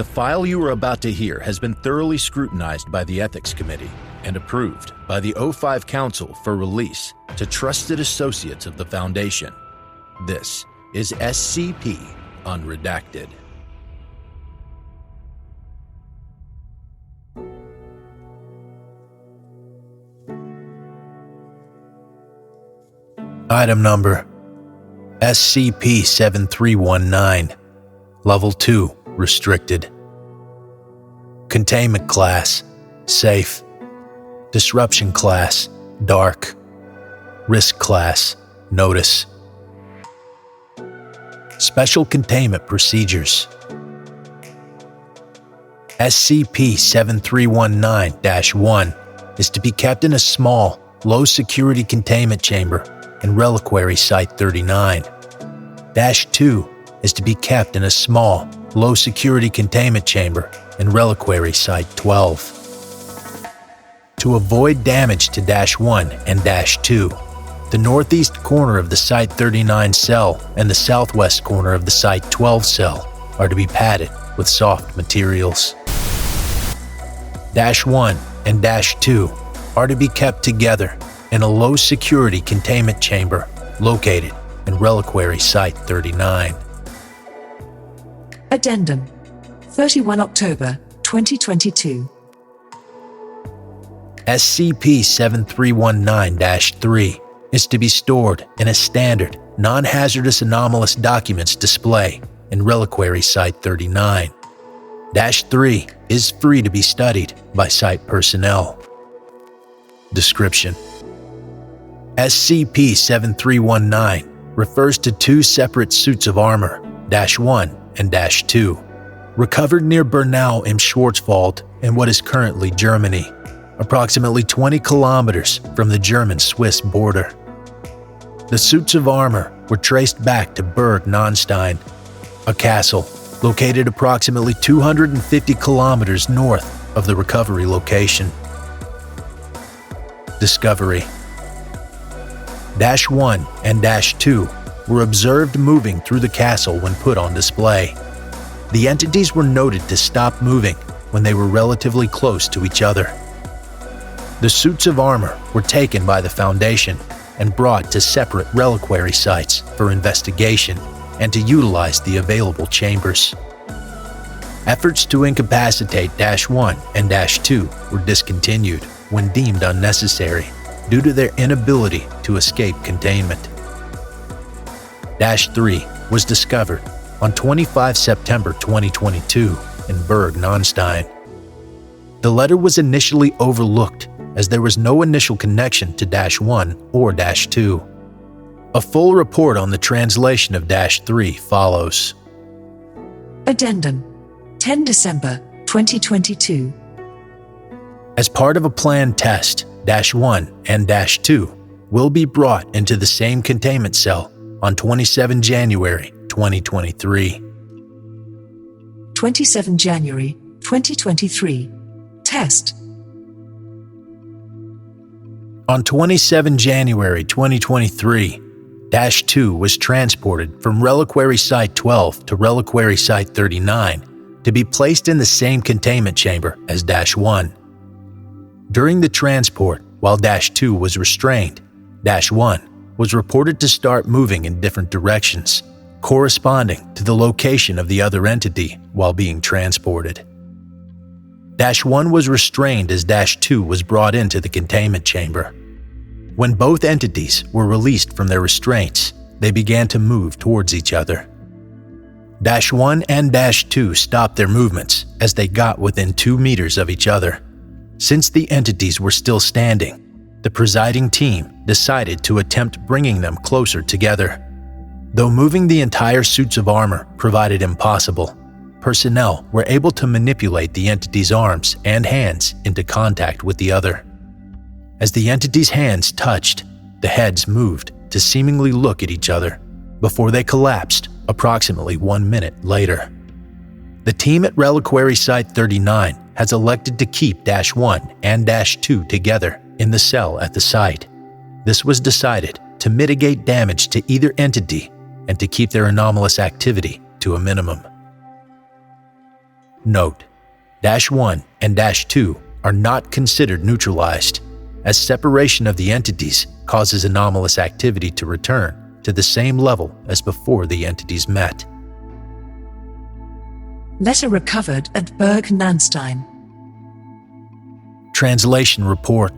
The file you are about to hear has been thoroughly scrutinized by the Ethics Committee and approved by the O5 Council for release to trusted associates of the Foundation. This is SCP Unredacted. Item number SCP-7319, Level 2, Restricted. Containment Class, Safe. Disruption Class, Dark. Risk Class, Notice. Special Containment Procedures. SCP-7319-1 is to be kept in a small, low-security containment chamber in Reliquary Site-39. -2 is to be kept in a small, low-security containment chamber in Reliquary Site-12. To avoid damage to -1 and -2, the northeast corner of the Site-39 cell and the southwest corner of the Site-12 cell are to be padded with soft materials. -1 and -2 are to be kept together in a low-security containment chamber located in Reliquary Site-39. Addendum 31 October 2022. SCP-7319-3 is to be stored in a standard, non-hazardous anomalous documents display in Reliquary Site-39. -3 is free to be studied by Site personnel. Description: SCP-7319 refers to two separate suits of armor, -1 and -2, recovered near Bernau im Schwarzwald in what is currently Germany, approximately 20 kilometers from the German-Swiss border. The suits of armor were traced back to Burg Nonstein, a castle located approximately 250 kilometers north of the recovery location. Discovery: -1 and -2 were observed moving through the castle when put on display. The entities were noted to stop moving when they were relatively close to each other. The suits of armor were taken by the Foundation and brought to separate reliquary sites for investigation and to utilize the available chambers. Efforts to incapacitate -1 and -2 were discontinued when deemed unnecessary due to their inability to escape containment. -3 was discovered on 25 September 2022 in Burg Nonstein. The letter was initially overlooked as there was no initial connection to -1 or -2. A full report on the translation of -3 follows. Addendum 10 December 2022. As part of a planned test, -1 and -2 will be brought into the same containment cell on 27 January 2023. 27 January 2023. Test. On 27 January 2023, -2 was transported from Reliquary Site-12 to Reliquary Site-39 to be placed in the same containment chamber as -1. During the transport, while -2 was restrained, -1 was reported to start moving in different directions, corresponding to the location of the other entity while being transported. -1 was restrained as -2 was brought into the containment chamber. When both entities were released from their restraints, they began to move towards each other. -1 and -2 stopped their movements as they got within 2 meters of each other. Since the entities were still standing, the presiding team decided to attempt bringing them closer together. Though moving the entire suits of armor provided impossible, personnel were able to manipulate the entity's arms and hands into contact with the other. As the entity's hands touched, the heads moved to seemingly look at each other before they collapsed approximately 1 minute later. The team at Reliquary Site-39 has elected to keep -1 and -2 together in the cell at the site. This was decided to mitigate damage to either entity and to keep their anomalous activity to a minimum. Note: -1 and -2 are not considered neutralized, as separation of the entities causes anomalous activity to return to the same level as before the entities met. Letter recovered at Berg-Nanstein. Translation Report.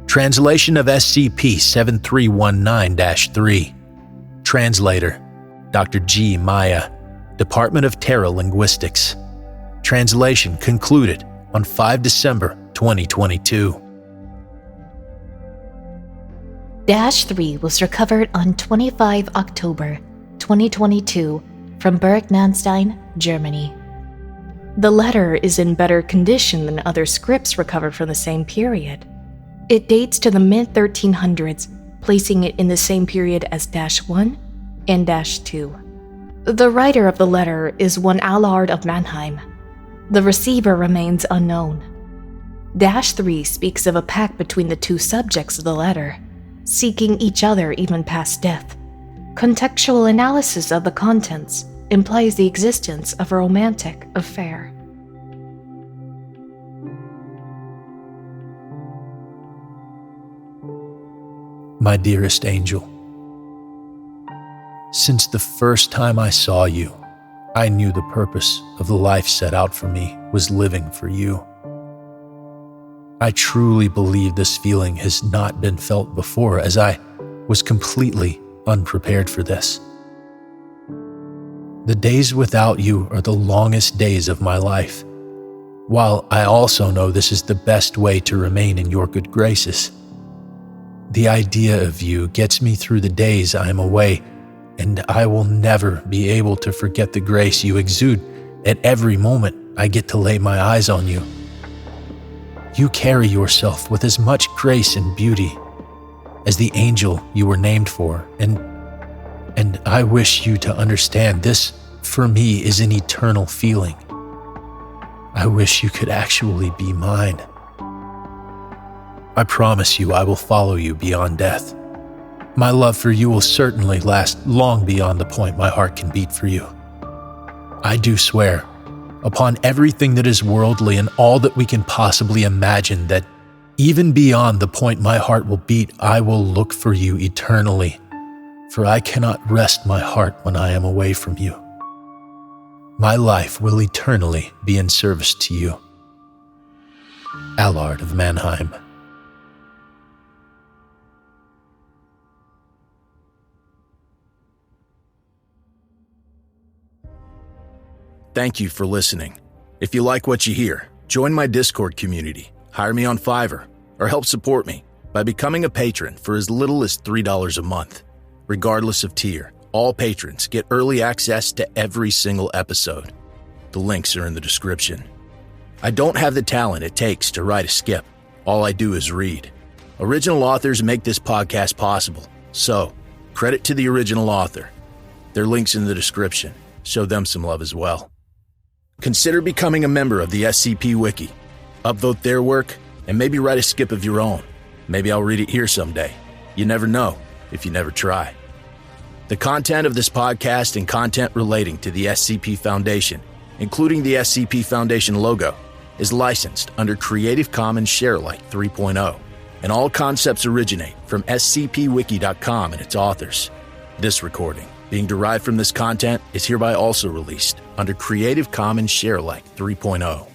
Translation of SCP-7319-3. Translator: Dr. G. Meiya, Department of Terra Linguistics. Translation concluded on 5 December 2022. -3 was recovered on 25 October 2022 from Berg-Nanstein, Germany. The letter is in better condition than other scripts recovered from the same period. It dates to the mid-1300s, placing it in the same period as -1 and -2. The writer of the letter is one Allard of Mannheim. The receiver remains unknown. -3 speaks of a pact between the two subjects of the letter, seeking each other even past death. Contextual analysis of the contents implies the existence of a romantic affair. My dearest angel, since the first time I saw you, I knew the purpose of the life set out for me was living for you. I truly believe this feeling has not been felt before, as I was completely unprepared for this. The days without you are the longest days of my life, while I also know this is the best way to remain in your good graces. The idea of you gets me through the days I am away, and I will never be able to forget the grace you exude at every moment I get to lay my eyes on you. You carry yourself with as much grace and beauty as the angel you were named for, and I wish you to understand this, for me, is an eternal feeling. I wish you could actually be mine. I promise you I will follow you beyond death. My love for you will certainly last long beyond the point my heart can beat for you. I do swear, upon everything that is worldly and all that we can possibly imagine, that even beyond the point my heart will beat, I will look for you eternally, for I cannot rest my heart when I am away from you. My life will eternally be in service to you. Allard of Mannheim. Thank you for listening. If you like what you hear, join my Discord community, hire me on Fiverr, or help support me by becoming a patron for as little as $3 a month. Regardless of tier, all patrons get early access to every single episode. The links are in the description. I don't have the talent it takes to write a skip. All I do is read. Original authors make this podcast possible, so credit to the original author. Their link's in the description. Show them some love as well. Consider becoming a member of the SCP Wiki. Upvote their work, and maybe write a skip of your own. Maybe I'll read it here someday. You never know if you never try. The content of this podcast and content relating to the SCP Foundation, including the SCP Foundation logo, is licensed under Creative Commons Sharealike 3.0, and all concepts originate from scpwiki.com and its authors. This recording, being derived from this content, is hereby also released under Creative Commons Sharealike 3.0.